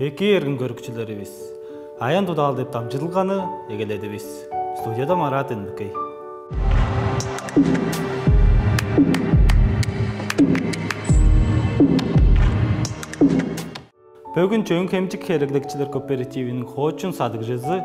Эки эргин көрүкчүлөрүбүз аян дудал деп тамчылганы эгеледибиз. Студияда Марат Эндикей. Бүгүн Чөң кемчик керектекчилер кооперативинин хоочун садыгчысы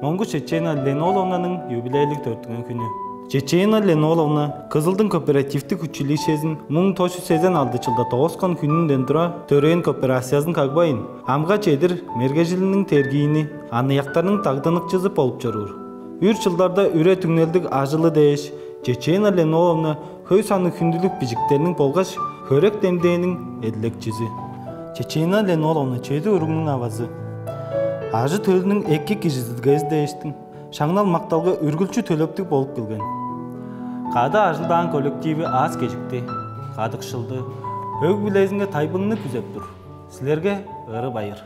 Монгуш Чечена Леноловнанын юбилейлик 4 күнү. Чечена Леноловна Кызылдын кооперативдик училищесин 1989 жылда тоғускан күнүндөн тура төрөйүн кооперациясын кагбайын. Амга чедир мергежилинин тергийини анаяктарынын тагдынык болуп жүрүр. Үр жылдарда үрө түңнелдик ажылы дээш, Чечена Леноловна хөй саны күндүлүк бижиктеринин болгаш хөрөк демдеэнин эдилекчиси. Чечена Леноловна чеди урунун авазы. Ажы төлүнүн 2 кишиси кездештин. Шаңнал макталга үргүлчү төлөптүк болуп келген. Када ажылдан коллективи аз кежикти, кадыкшылды. Өг билезинге тайбынны күзөп тур. Силерге ыры байыр.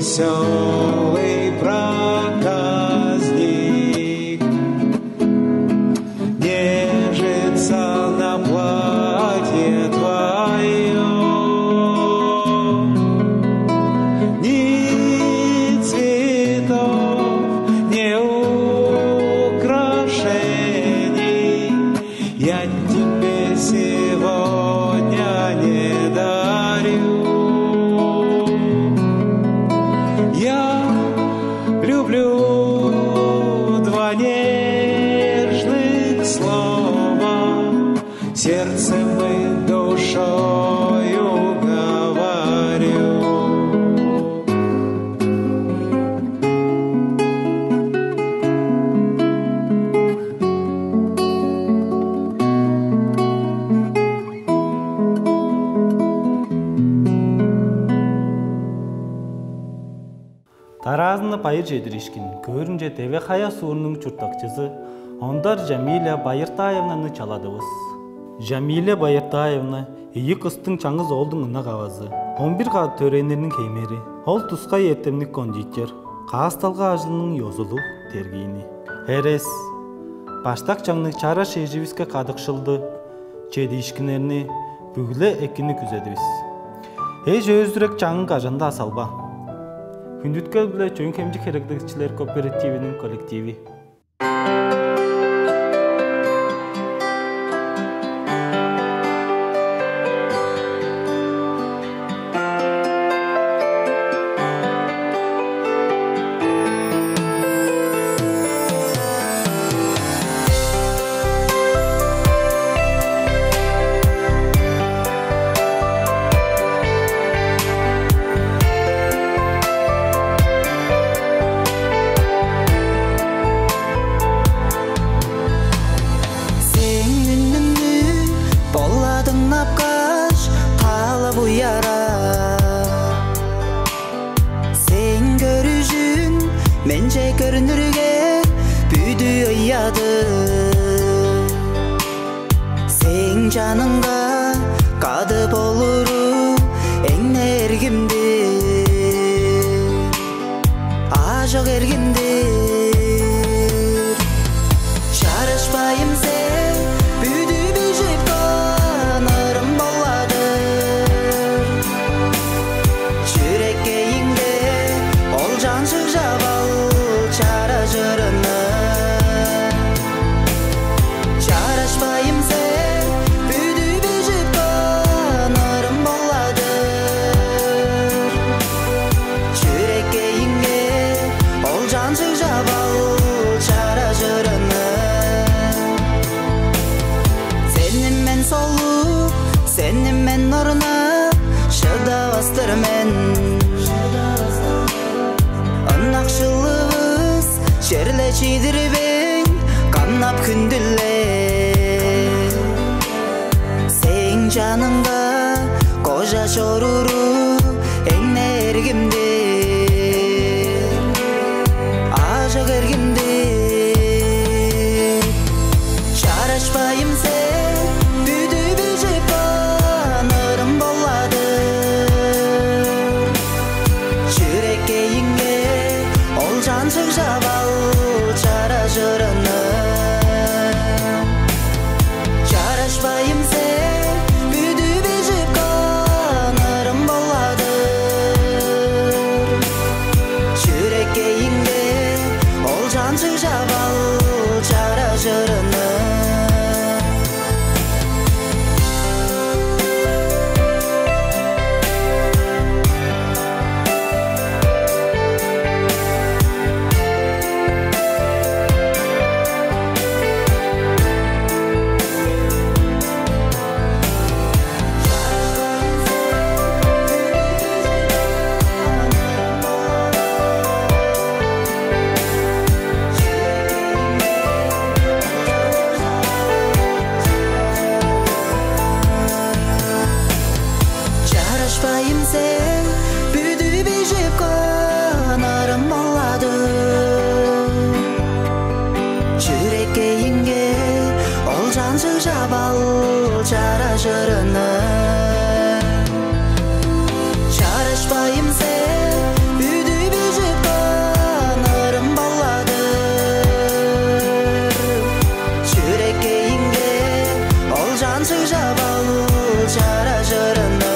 Веселый проказник нежится на платье твоем. Ни цветов, ни украшений я тебе сегодня не дарю. Я люблю два нежных слова, сердцем и душою говорю. Таразыны байыр жедиришкин, көрүнже Тебе Хая суунун чуртакчысы Ондар Жамиля Байыртаевнаны чаладыбыз. Жамиля Байыртаевна ийи кыстың чаңыз олдың ынак авазы. 11 кат төренерinin кеймери. Ол тускай эртемник кондитер. Каасталга ажылынын йозулу тергийини. Эрес баштак чаңны чара шежибиске кадыкшылды. Чедишкинерни бүгүле экини күзөдүбүз. Эж өзүрөк чаңын кажанда асалба. Күндүткө биле чоң кемчик керектикчилер кооперативинин коллективи. Менче көрүнүргө бүдү ыяды. Сен жаныңда кады болуру эң эргимди. Ажок эргимдир. Чарышпайым сен бүдү бижип канарым болады. Жүреккейиңде ол жаншык жабал чара жырыны. Чарашпайым сен бүдү бижип канарым болады. Жүреккейиңге ол жаншык жабал чара жырыны. Сеним мен солуп, сеним мен орнап, шыдабастыр мен. Анакчылыбыз жерле чийдирбең, канап күндүле. Сен жаныңда кожа чоруру эң эргимдир. Ажок эргимдир. Чарашпайым сен бүдү бижип канарым болады. Жүреккейиңге ол жаншык жабал чара жырыны. Чарашпайым сен бүдү бижип канарым болады. Жүреккейиңге ол жаншык жабал чара жырыны. Чарашпайым сен бүдү бижип канарым болады. Жүреккейиңге ол жаншык жабал чара жырыны. Чарашпайым сен бүдү бижип канарым болады. Жүреккейиңге ол жаншык жабал чара жырыны.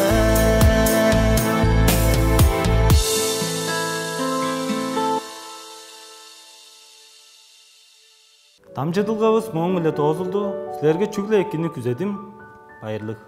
Тамчыдылгабыз моң эле тоозулду. Силерге чүглө экини күзөдүм. Байырлык.